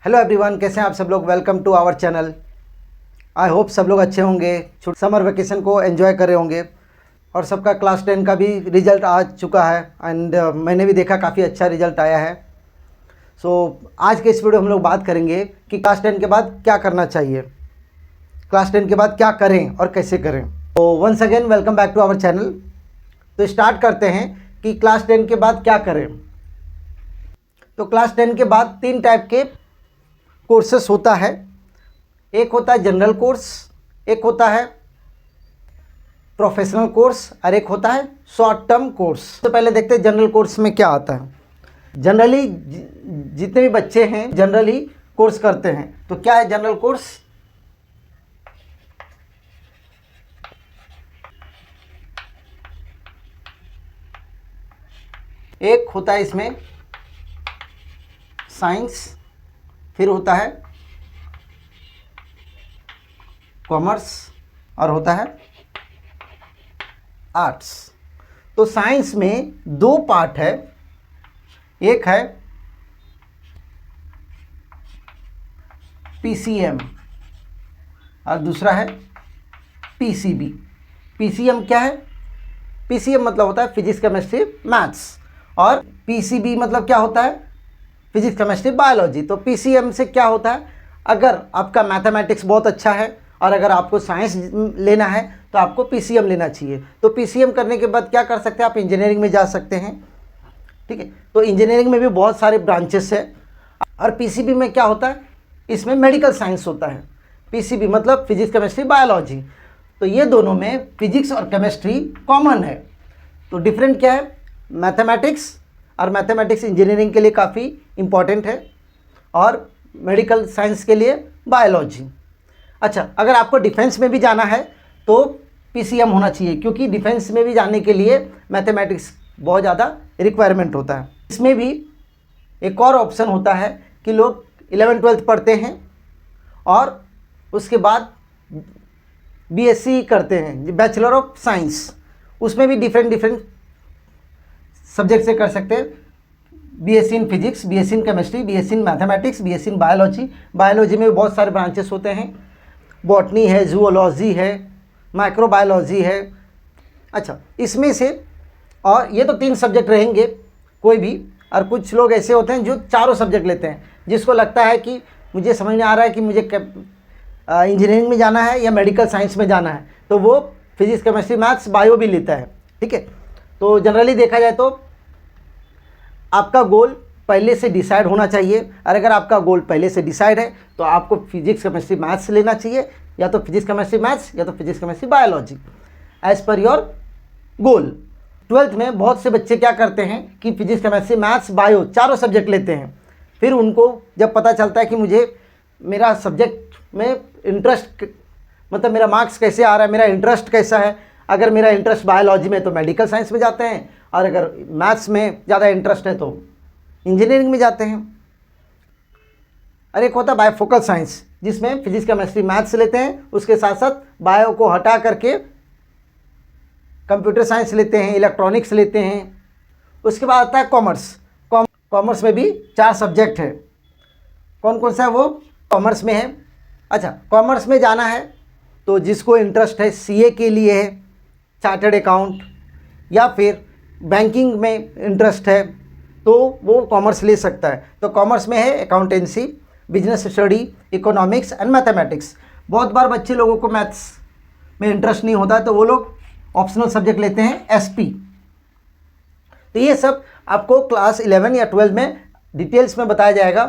Hello everyone, कैसे हैं आप सब लोग। Welcome to our channel. I hope सब लोग अच्छे होंगे, समर वेकेशन को एंजॉय कर रहे होंगे और सबका क्लास 10 का भी रिज़ल्ट आ चुका है एंड मैंने भी देखा काफ़ी अच्छा रिज़ल्ट आया है। सो आज के इस वीडियो हम लोग बात करेंगे कि क्लास 10 के बाद क्या करना चाहिए, क्लास 10 के बाद क्या करें और कैसे करें। तो once again welcome back to our channel. तो स्टार्ट करते हैं कि क्लास 10 के बाद क्या करें। तो क्लास 10 के बाद 3 टाइप के कोर्सेस होता है। एक होता है जनरल कोर्स, एक होता है प्रोफेशनल कोर्स और एक होता है शॉर्ट टर्म कोर्स। तो पहले देखते हैं जनरल कोर्स में क्या आता है। जनरली जितने भी बच्चे हैं जनरली कोर्स करते हैं। तो क्या है जनरल कोर्स? एक होता है इसमें साइंस, फिर होता है कॉमर्स और होता है आर्ट्स। तो साइंस में 2 पार्ट है, एक है पीसीएम और दूसरा है पीसीबी। पीसीएम क्या है? पीसीएम मतलब होता है फिजिक्स केमिस्ट्री मैथ्स और पीसीबी मतलब क्या होता है? Physics chemistry biology. तो पीसीएम से क्या होता है, अगर आपका मैथमेटिक्स बहुत अच्छा है और अगर आपको साइंस लेना है तो आपको पीसीएम लेना चाहिए। तो पीसीएम करने के बाद क्या कर सकते हैं आप? इंजीनियरिंग में जा सकते हैं। ठीक है, तो इंजीनियरिंग में भी बहुत सारे ब्रांचेस है। और पीसीबी में क्या होता है? इसमें मेडिकल साइंस होता है। पीसीबी मतलब फिजिक्स केमिस्ट्री बायोलॉजी। तो ये दोनों में फिजिक्स और केमिस्ट्री कॉमन है। तो डिफरेंट क्या है? मैथमेटिक्स, और मैथमेटिक्स इंजीनियरिंग के लिए काफ़ी इम्पॉर्टेंट है और मेडिकल साइंस के लिए बायोलॉजी। अच्छा, अगर आपको डिफेंस में भी जाना है तो पीसीएम होना चाहिए, क्योंकि डिफेंस में भी जाने के लिए मैथमेटिक्स बहुत ज़्यादा रिक्वायरमेंट होता है। इसमें भी एक और ऑप्शन होता है कि लोग 11th-12th पढ़ते हैं और उसके बाद बीएससी करते हैं, बैचलर ऑफ साइंस। उसमें भी डिफरेंट सब्जेक्ट से कर सकते हैं। BSc in physics, BSc in chemistry, BSc in mathematics, BSc in biology. Biology में भी बहुत सारे ब्रांचेस होते हैं। बॉटनी है, जूलॉजी है, माइक्रोबायोलॉजी है। अच्छा, इसमें से और ये तो 3 सब्जेक्ट रहेंगे कोई भी। और कुछ लोग ऐसे होते हैं जो चारों सब्जेक्ट लेते हैं, जिसको लगता है कि मुझे समझ में आ रहा है कि मुझे इंजीनियरिंग में जाना है या मेडिकल साइंस में जाना है, तो वो फिजिक्स केमिस्ट्री मैथ्स बायो भी लेता है। ठीक है, तो जनरली देखा जाए तो आपका गोल पहले से डिसाइड होना चाहिए। और अगर आपका गोल पहले से डिसाइड है तो आपको फिजिक्स केमिस्ट्री मैथ्स लेना चाहिए, या तो फिजिक्स केमिस्ट्री मैथ्स या तो physics chemistry biology, as per your goal. 12th में बहुत से बच्चे क्या करते हैं कि फिजिक्स केमिस्ट्री मैथ्स बायो चारों सब्जेक्ट लेते हैं। फिर उनको जब पता चलता है कि मुझे मेरा सब्जेक्ट में इंटरेस्ट, मतलब मेरा मार्क्स कैसे आ रहा है, मेरा इंटरेस्ट कैसा है, अगर मेरा इंटरेस्ट बायोलॉजी में तो मेडिकल साइंस में जाते हैं, और अगर मैथ्स में ज़्यादा इंटरेस्ट है तो इंजीनियरिंग में जाते हैं। और एक होता है बायोफोकल साइंस, जिसमें फिजिक्स केमिस्ट्री मैथ्स लेते हैं, उसके साथ साथ बायो को हटा करके कंप्यूटर साइंस लेते हैं, इलेक्ट्रॉनिक्स लेते हैं। उसके बाद आता है कॉमर्स। कॉमर्स में भी 4 सब्जेक्ट है। कौन कौन सा है वो? कॉमर्स में है। अच्छा, कॉमर्स में जाना है तो जिसको इंटरेस्ट है सीए के लिए है, चार्टर्ड अकाउंट, या फिर बैंकिंग में इंटरेस्ट है तो वो कॉमर्स ले सकता है। तो कॉमर्स में है accountancy, business study, economics and mathematics. बहुत बार बच्चे लोगों को मैथ्स में इंटरेस्ट नहीं होता है तो वो लोग ऑप्शनल सब्जेक्ट लेते हैं एसपी। तो ये सब आपको क्लास 11 या 12 में डिटेल्स में बताया जाएगा।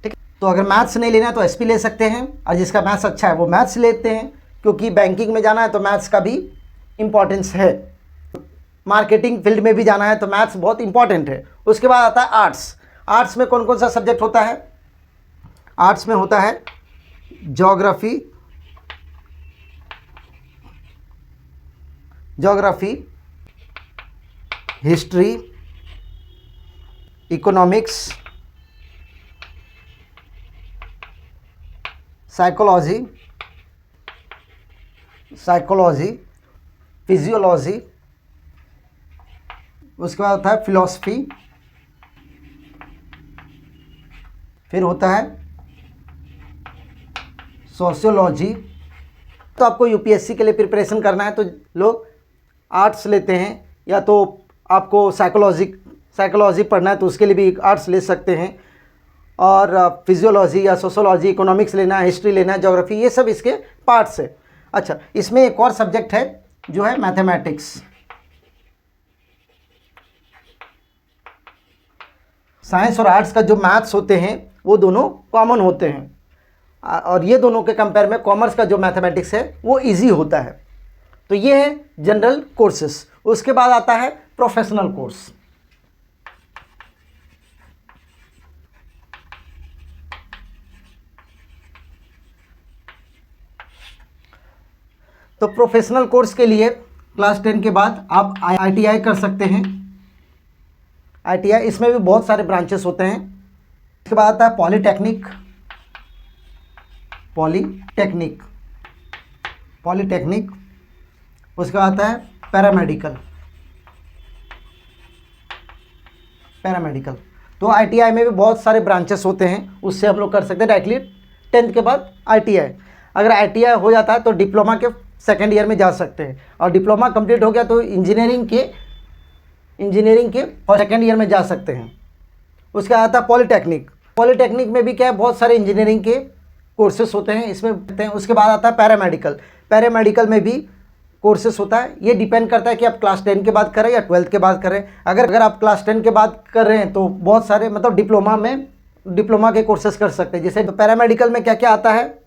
ठीक है, तो अगर मैथ्स नहीं लेना है तो एसपी ले सकते हैं, और जिसका मैथ्स अच्छा है वो मैथ्स लेते हैं, क्योंकि बैंकिंग में जाना है तो मैथ्स का भी इम्पॉर्टेंस है। मार्केटिंग फील्ड में भी जाना है तो मैथ्स बहुत इंपॉर्टेंट है। उसके बाद आता है आर्ट्स। आर्ट्स में कौन कौन सा सब्जेक्ट होता है? आर्ट्स में होता है geography, history, economics, psychology, physiology, उसके बाद होता है फिलॉसफी, फिर होता है सोशियोलॉजी। तो आपको यूपीएससी के लिए प्रिपरेशन करना है तो लोग आर्ट्स लेते हैं, या तो आपको साइकोलॉजी पढ़ना है तो उसके लिए भी आर्ट्स ले सकते हैं, और फिजियोलॉजी या सोशोलॉजी, इकोनॉमिक्स लेना है, हिस्ट्री लेना है, ज्योग्राफी, ये सब इसके पार्ट्स है। अच्छा, इसमें एक और सब्जेक्ट है जो है मैथमेटिक्स। साइंस और आर्ट्स का जो मैथ्स होते हैं वो दोनों कॉमन होते हैं, और ये दोनों के कंपेयर में कॉमर्स का जो मैथमेटिक्स है वो इजी होता है। तो ये है जनरल कोर्सेस। उसके बाद आता है प्रोफेशनल कोर्स। तो प्रोफेशनल कोर्स के लिए क्लास 10 के बाद आप ITI कर सकते हैं। ITI, इसमें भी बहुत सारे ब्रांचेस होते हैं। इसके बाद आता है पॉलीटेक्निक। उसके बाद आता है पैरामेडिकल। तो ITI में भी बहुत सारे ब्रांचेस होते हैं, उससे हम लोग कर सकते हैं डायरेक्टली 10th के बाद ITI। अगर ITI हो जाता है तो डिप्लोमा के सेकेंड ईयर में जा सकते हैं, और डिप्लोमा कंप्लीट हो गया तो इंजीनियरिंग के सेकेंड ईयर में जा सकते हैं। उसके बाद आता है पॉलीटेक्निक में भी क्या है, बहुत सारे इंजीनियरिंग के कोर्सेस होते हैं, इसमें होते हैं। उसके बाद आता है पैरामेडिकल में भी कोर्सेस होता है। ये डिपेंड करता है कि आप क्लास 10 के बाद करें या 12th के बाद करें। अगर आप क्लास 10 के बाद कर रहे हैं तो बहुत सारे मतलब डिप्लोमा के कोर्सेस कर सकते हैं। जैसे पैरामेडिकल में क्या क्या आता है,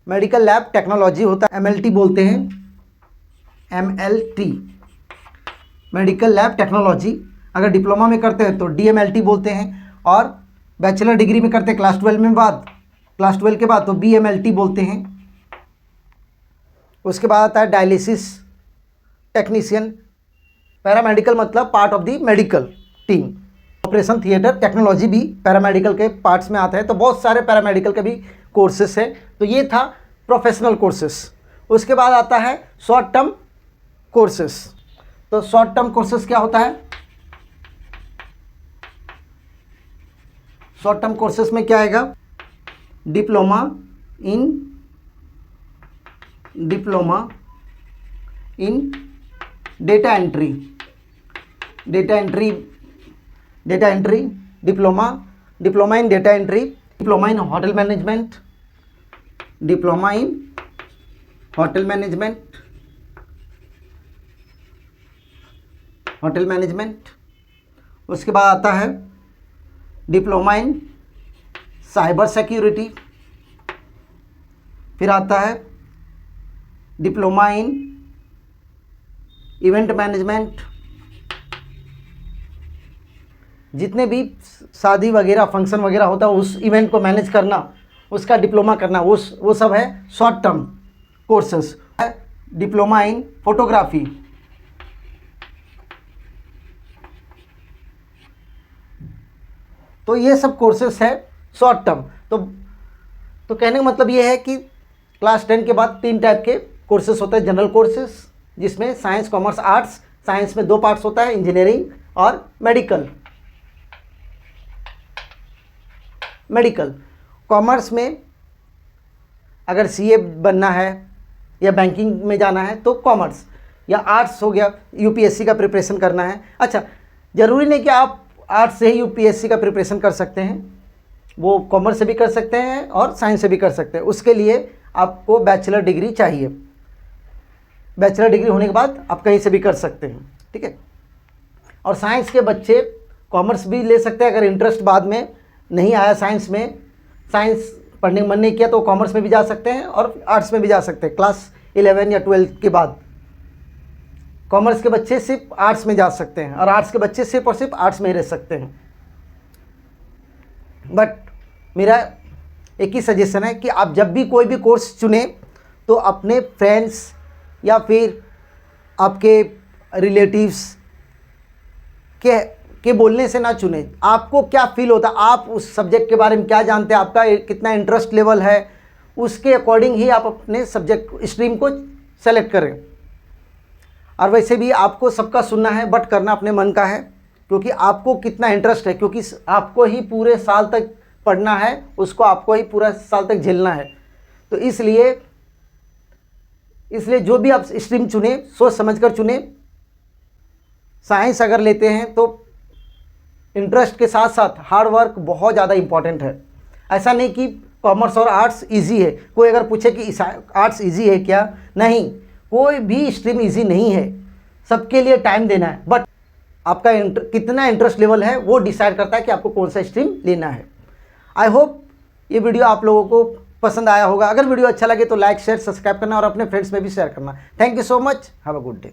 मेडिकल लैब टेक्नोलॉजी होता है, MLT बोलते हैं, MLT, मेडिकल लैब टेक्नोलॉजी। अगर डिप्लोमा में करते हैं तो DMLT बोलते हैं, और बैचलर डिग्री में करते हैं क्लास 12 के बाद तो BMLT बोलते हैं। उसके बाद आता है डायलिसिस टेक्नीशियन। पैरामेडिकल मतलब part of the medical team. Operation theatre technology भी पैरामेडिकल के पार्ट्स में आता है। तो बहुत सारे पैरामेडिकल के भी कोर्सेस है। तो ये था प्रोफेशनल कोर्सेस। उसके बाद आता है शॉर्ट टर्म कोर्सेस। तो शॉर्ट टर्म कोर्सेस क्या होता है, शॉर्ट टर्म कोर्सेस में क्या आएगा, diploma in data entry, diploma in data entry, diploma in hotel management. उसके बाद आता है डिप्लोमा इन साइबर सिक्योरिटी। फिर आता है डिप्लोमा इन इवेंट मैनेजमेंट। जितने भी शादी वगैरह फंक्शन वगैरह होता है उस इवेंट को मैनेज करना, उसका डिप्लोमा करना, वो सब है short term courses. Diploma in photography, तो ये सब कोर्सेस है शॉर्ट टर्म। तो कहने का मतलब ये है कि क्लास 10 के बाद 3 टाइप के कोर्सेस होते हैं। जनरल कोर्सेस जिसमें साइंस, कॉमर्स, आर्ट्स। साइंस में 2 पार्ट्स होता है, इंजीनियरिंग और मेडिकल। कॉमर्स में अगर CA बनना है या बैंकिंग में जाना है तो कॉमर्स, या आर्ट्स हो गया UPSC का प्रिपरेशन करना है। अच्छा, ज़रूरी नहीं कि आप आर्ट्स से ही UPSC का प्रिपरेशन कर सकते हैं, वो कॉमर्स से भी कर सकते हैं और साइंस से भी कर सकते हैं। उसके लिए आपको बैचलर डिग्री चाहिए। बैचलर डिग्री होने के बाद आप कहीं से भी कर सकते हैं, ठीक है। और साइंस के बच्चे कॉमर्स भी ले सकते हैं, अगर इंटरेस्ट बाद में नहीं आया साइंस में, साइंस पढ़ने का मन नहीं किया तो कॉमर्स में भी जा सकते हैं और आर्ट्स में भी जा सकते हैं। क्लास 11 या 12 के बाद कॉमर्स के बच्चे सिर्फ आर्ट्स में जा सकते हैं, और आर्ट्स के बच्चे सिर्फ और सिर्फ आर्ट्स में ही रह सकते हैं। बट मेरा एक ही सजेशन है कि आप जब भी कोई भी कोर्स चुनें तो अपने फ्रेंड्स या फिर आपके रिलेटिव्स के बोलने से ना चुनें। आपको क्या फील होता है, आप उस सब्जेक्ट के बारे में क्या जानते हैं, आपका कितना इंटरेस्ट लेवल है, उसके अकॉर्डिंग ही आप अपने सब्जेक्ट स्ट्रीम को सेलेक्ट करें। और वैसे भी आपको सबका सुनना है बट करना अपने मन का है, क्योंकि आपको कितना इंटरेस्ट है, क्योंकि आपको ही पूरे साल तक पढ़ना है, उसको आपको ही पूरा साल तक झेलना है। तो इसलिए जो भी आप स्ट्रीम चुने सोच समझकर चुने। साइंस अगर लेते हैं तो इंटरेस्ट के साथ साथ हार्ड वर्क बहुत ज़्यादा इंपॉर्टेंट है। ऐसा नहीं कि कॉमर्स और आर्ट्स इजी है। कोई अगर पूछे कि आर्ट्स इजी है क्या, नहीं, कोई भी स्ट्रीम इजी नहीं है, सबके लिए टाइम देना है। बट आपका कितना इंटरेस्ट लेवल है वो डिसाइड करता है कि आपको कौन सा स्ट्रीम लेना है। आई होप ये वीडियो आप लोगों को पसंद आया होगा। अगर वीडियो अच्छा लगे तो लाइक शेयर सब्सक्राइब करना और अपने फ्रेंड्स में भी शेयर करना। Thank you so much, have a good day.